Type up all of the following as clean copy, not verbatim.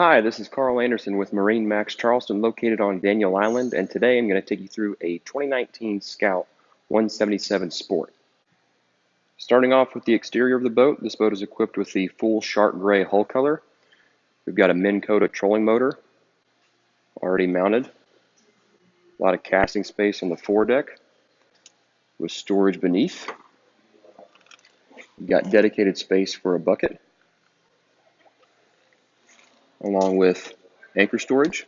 Hi, this is Carl Anderson with MarineMax Charleston, located on Daniel Island, and today I'm going to take you through a 2019 Scout 177 Sport. Starting off with the exterior of the boat, this boat is equipped with the full shark gray hull color. We've got a Minn Kota trolling motor already mounted, a lot of casting space on the foredeck with storage beneath. We've got dedicated space for a bucket, along with anchor storage.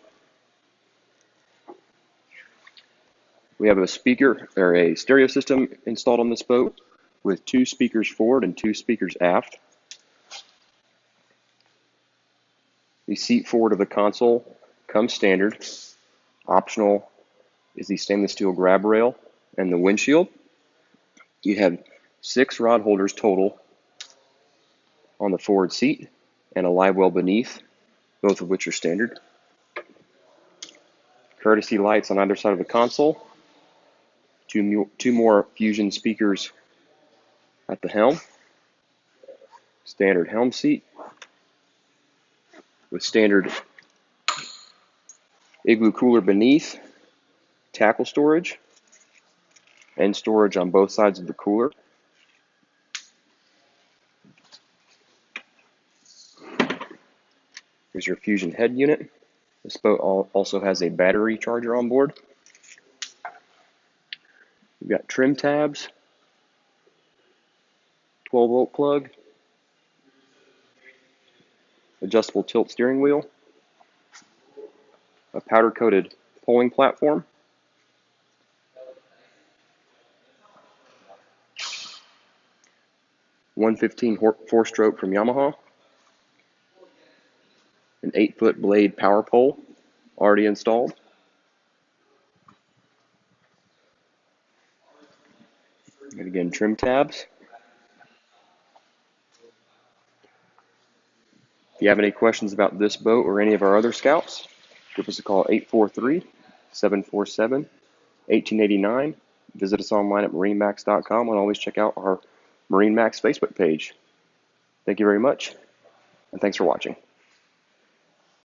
We have a speaker or a stereo system installed on this boat with 2 speakers forward and 2 speakers aft. The seat forward of the console comes standard. Optional is the stainless steel grab rail and the windshield. You have 6 rod holders total on the forward seat and a live well beneath, both of which are standard. Courtesy lights on either side of the console. Two more Fusion speakers at the helm. Standard helm seat with standard igloo cooler beneath, tackle storage, and storage on both sides of the cooler. Here's your Fusion head unit. This boat also has a battery charger on board. We've got trim tabs, 12-volt plug, adjustable tilt steering wheel, a powder-coated polling platform, .115 four-stroke from Yamaha, an 8-foot blade power pole already installed, and again trim tabs. If you have any questions about this boat or any of our other Scouts, give us a call 843-747-1889. Visit us online at MarineMax.com and always check out our MarineMax Facebook page. Thank you very much, and thanks for watching.